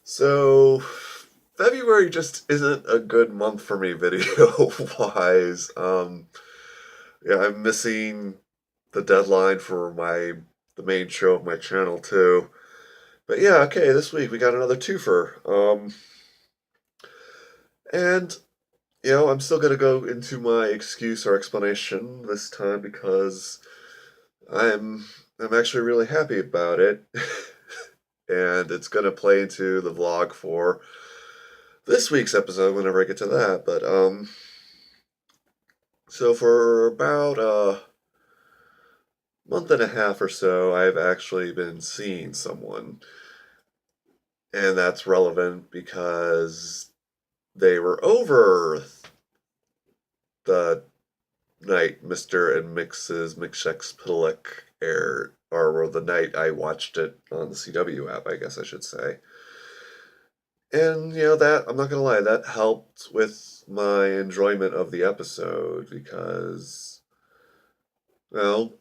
So, February just isn't a good month for me video wise. Yeah, I'm missing the deadline for the main show of my channel too. But yeah, okay, this week we got another twofer. And I'm still gonna go into my excuse or explanation this time because I'm I'm actually really happy about it. And it's gonna play into the vlog for this week's episode whenever I get to that. But so for about a month and a half or so, I've actually been seeing someone, and that's relevant because they were over the night Mr. and Mx's Mxyzptlk aired, or the night I watched it on the CW app, I guess I should say. And that I'm not gonna lie, that helped with my enjoyment of the episode because, well,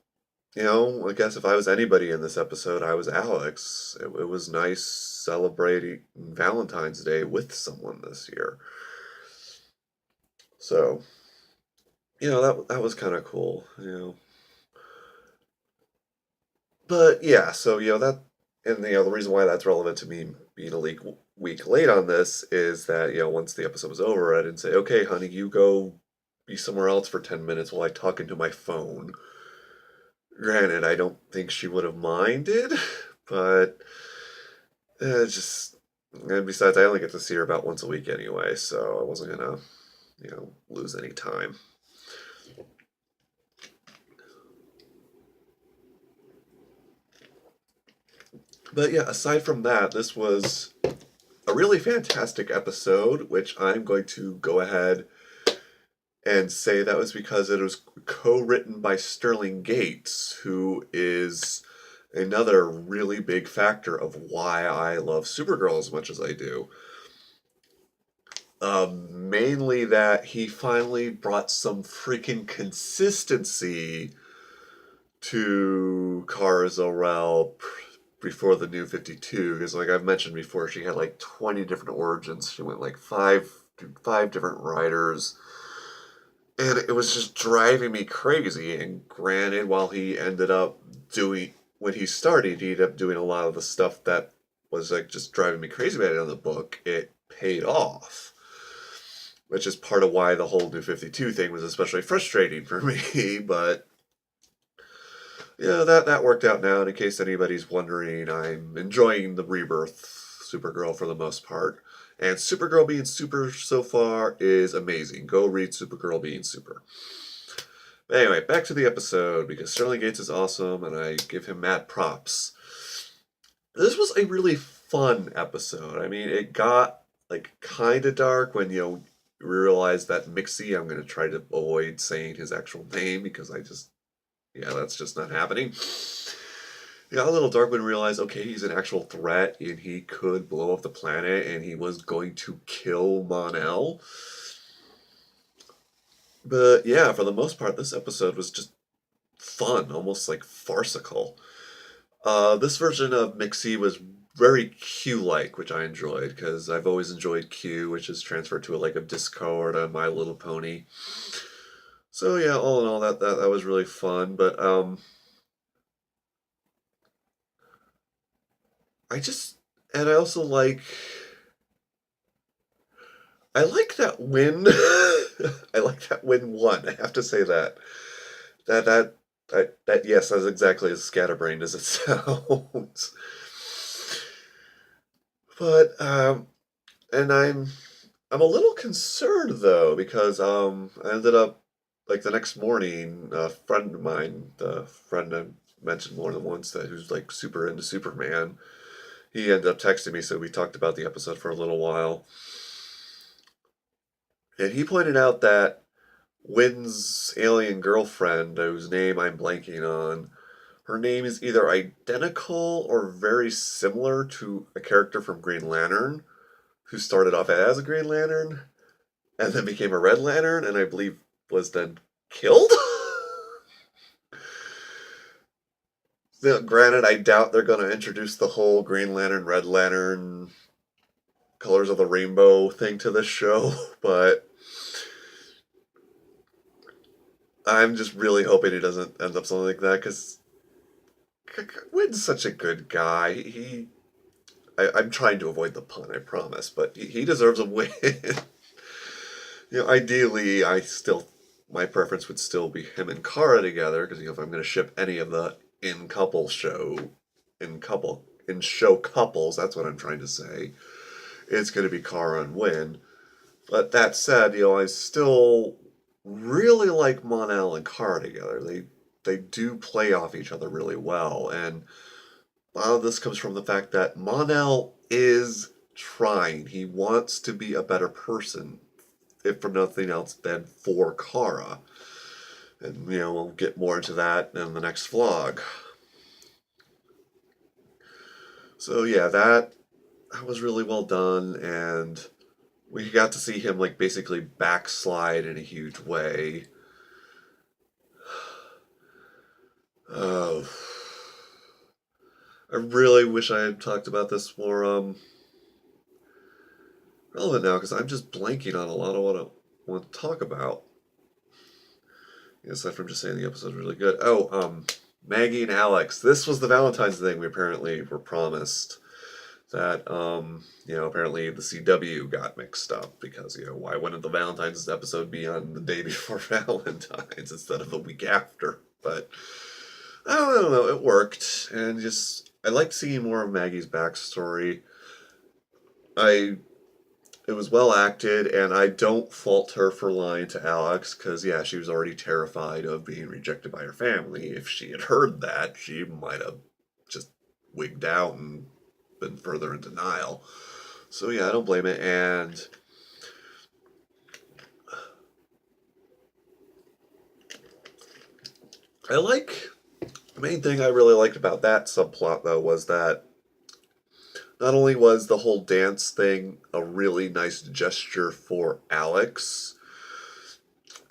I guess if I was anybody in this episode, I was Alex. It was nice celebrating Valentine's Day with someone this year. So, that was kind of cool. But yeah, so that, and the reason why that's relevant to me being a week late on this is that once the episode was over, I didn't say, okay, honey, you go be somewhere else for 10 minutes while I talk into my phone. Granted, I don't think she would have minded, but just, and besides, I only get to see her about once a week anyway, so I wasn't gonna, lose any time. But yeah, aside from that, this was a really fantastic episode, which I'm going to go ahead and say that was because it was co-written by Sterling Gates, who is another really big factor of why I love Supergirl as much as I do. Mainly that he finally brought some freaking consistency to Kara Zor-El before the New 52, because like I've mentioned before, she had like 20 different origins. She went like five different writers, and it was just driving me crazy. And granted, while he ended up doing when he started, he ended up doing a lot of the stuff that was like just driving me crazy about it on the book. It paid off, which is part of why the whole New 52 thing was especially frustrating for me. But yeah, that worked out now. And in case anybody's wondering, I'm enjoying the Rebirth Supergirl for the most part. And Supergirl being super so far is amazing. Go read Supergirl being super. But anyway, back to the episode because Sterling Gates is awesome and I give him mad props. This was a really fun episode. I mean, it got like kind of dark when realized that Mxy, I'm going to try to avoid saying his actual name because that's just not happening. It got a little dark when we realized, okay, he's an actual threat and he could blow up the planet and he was going to kill Mon-El. But yeah, for the most part, this episode was just fun, almost like farcical. This version of Mxy was very Q-like, which I enjoyed because I've always enjoyed Q, which is transferred to like a Discord on My Little Pony. So yeah, all in all, that was really fun. But I just and I also I like that Win. I like that Win won. I have to say that that yes, that's exactly as scatterbrained as it sounds. But and I'm a little concerned though because I ended up like the next morning, a friend of mine, the friend I mentioned more than once that who's like super into Superman, he ended up texting me, so we talked about the episode for a little while. And he pointed out that Wynn's alien girlfriend, whose name I'm blanking on, her name is either identical or very similar to a character from Green Lantern, who started off as a Green Lantern and then became a Red Lantern, and I believe was then killed? Now, granted, I doubt they're going to introduce the whole Green Lantern, Red Lantern colors of the rainbow thing to this show, but I'm just really hoping he doesn't end up something like that, because Wynn's such a good guy. I'm trying to avoid the pun, I promise, but he deserves a win. Ideally, my preference would still be him and Kara together, because if I'm going to ship any of the in show couples, that's what I'm trying to say, it's going to be Kara and Wynn. But that said, I still really like Mon-El and Kara together. They do play off each other really well, and a lot of this comes from the fact that Mon-El is trying. He wants to be a better person, if for nothing else than for Kara. And, we'll get more into that in the next vlog. So, yeah, that was really well done, and we got to see him, basically backslide in a huge way. Oh. I really wish I had talked about this more, relevant now, because I'm just blanking on a lot of what I want to talk about. Aside from just saying the episode was really good. Oh, Maggie and Alex. This was the Valentine's thing we apparently were promised. That, apparently the CW got mixed up, because, why wouldn't the Valentine's episode be on the day before Valentine's instead of the week after? But, I don't know, it worked, and I liked seeing more of Maggie's backstory. It was well acted, and I don't fault her for lying to Alex, because, yeah, she was already terrified of being rejected by her family. If she had heard that, she might have just wigged out and been further in denial. So, yeah, I don't blame it, and the main thing I really liked about that subplot, though, was that not only was the whole dance thing a really nice gesture for Alex,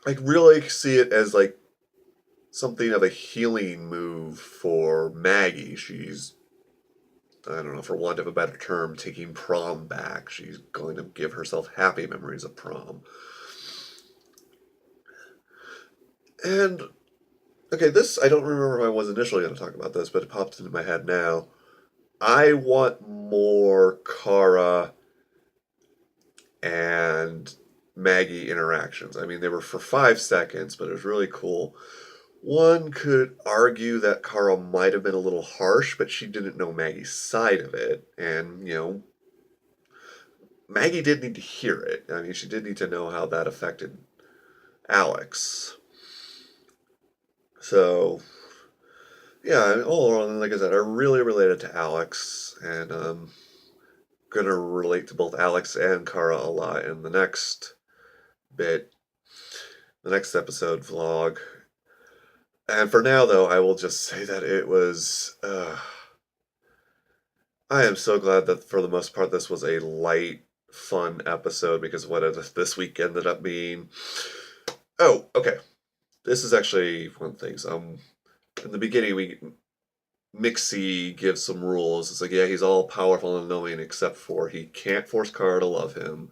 I really see it as, something of a healing move for Maggie. She's, I don't know, for want of a better term, taking prom back. She's going to give herself happy memories of prom. And, okay, this, I don't remember if I was initially going to talk about this, but it popped into my head now. I want more Kara and Maggie interactions. I mean, they were for 5 seconds, but it was really cool. One could argue that Kara might have been a little harsh, but she didn't know Maggie's side of it. And, Maggie did need to hear it. I mean, she did need to know how that affected Alex. So, yeah, all like I said, I really related to Alex, and I'm going to relate to both Alex and Kara a lot in the next episode vlog. And for now, though, I will just say that it was, I am so glad that for the most part this was a light, fun episode, because what this week ended up being. Oh, okay. This is actually one of the things. In the beginning, Mxyzptlk gives some rules. It's yeah, he's all powerful and knowing, except for he can't force Kara to love him.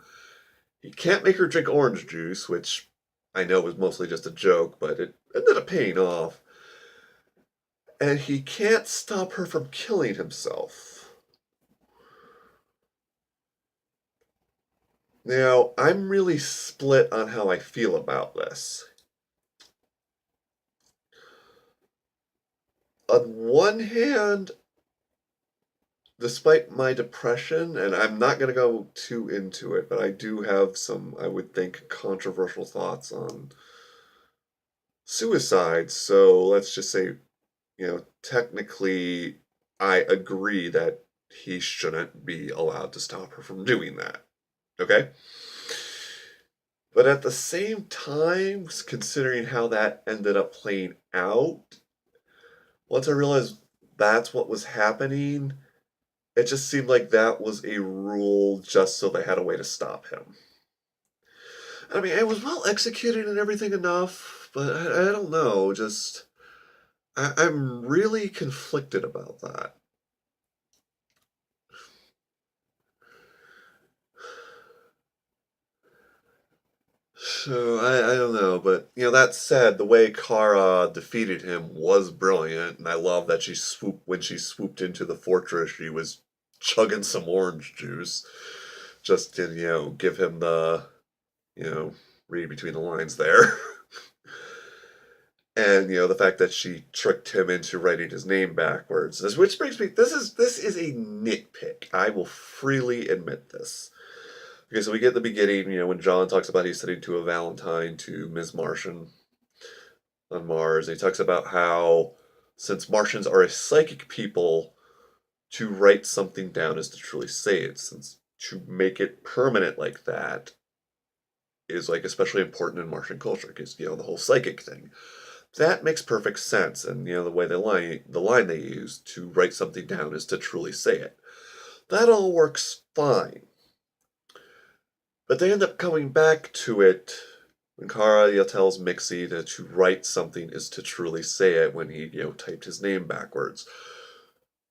He can't make her drink orange juice, which I know was mostly just a joke, but it ended up paying off. And he can't stop her from killing himself. Now, I'm really split on how I feel about this. On one hand, despite my depression, and I'm not going to go too into it, but I do have some, I would think, controversial thoughts on suicide. So let's just say, technically, I agree that he shouldn't be allowed to stop her from doing that. Okay? But at the same time, considering how that ended up playing out, once I realized that's what was happening, it just seemed like that was a rule just so they had a way to stop him. I mean, it was well executed and everything enough, but I don't know, I'm really conflicted about that. So I don't know, but that said, the way Kara defeated him was brilliant, and I love that when she swooped into the fortress, she was chugging some orange juice just to give him the you know read between the lines there. And the fact that she tricked him into writing his name backwards, which brings me, this is a nitpick. I will freely admit this. Okay, so we get the beginning, when John talks about he's sending to a Valentine to Ms. Martian on Mars. And he talks about how, since Martians are a psychic people, to write something down is to truly say it. Since to make it permanent like that is like especially important in Martian culture, because the whole psychic thing. That makes perfect sense, and the way the line they use to write something down is to truly say it. That all works fine. But they end up coming back to it when Kara tells Mixie that to write something is to truly say it when he typed his name backwards.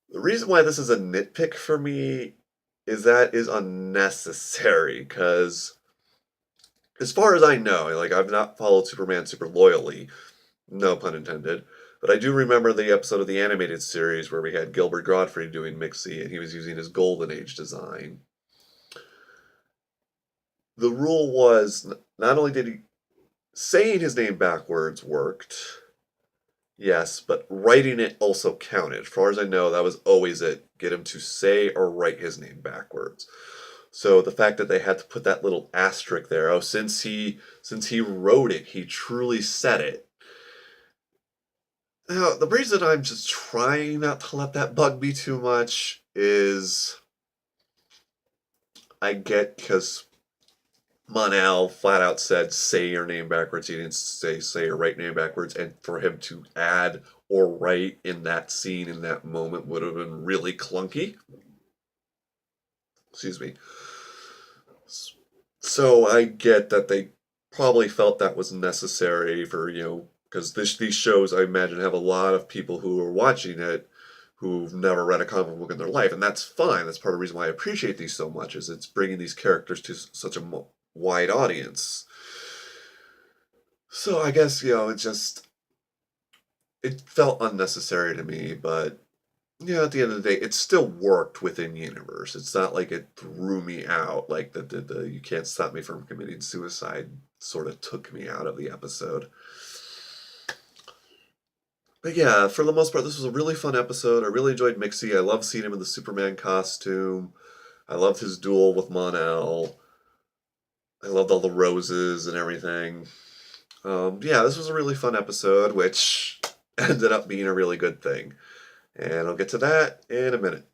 The reason why this is a nitpick for me is that is unnecessary, because as far as I know, like, I've not followed Superman super loyally, no pun intended, but I do remember the episode of the animated series where we had Gilbert Godfrey doing Mixie, and he was using his Golden Age design. The rule was, not only did he saying his name backwards worked, yes, but writing it also counted. As far as I know, that was always it. Get him to say or write his name backwards. So the fact that they had to put that little asterisk there, since he wrote it, he truly said it. Now, the reason I'm just trying not to let that bug me too much is I get, because Mon-El flat out said, say your name backwards. He didn't say your right name backwards. And for him to add or write in that scene, in that moment, would have been really clunky. Excuse me. So I get that they probably felt that was necessary for, because these shows, I imagine, have a lot of people who are watching it who've never read a comic book in their life. And that's fine. That's part of the reason why I appreciate these so much, is it's bringing these characters to such a wide audience. So I guess, it felt unnecessary to me, but at the end of the day, it still worked within universe. It's not like it threw me out, like the "you can't stop me from committing suicide" sort of took me out of the episode. But yeah, for the most part, this was a really fun episode. I really enjoyed Mixie. I love seeing him in the Superman costume. I loved his duel with Mon-El. I loved all the roses and everything. Yeah, this was a really fun episode, which ended up being a really good thing. And I'll get to that in a minute.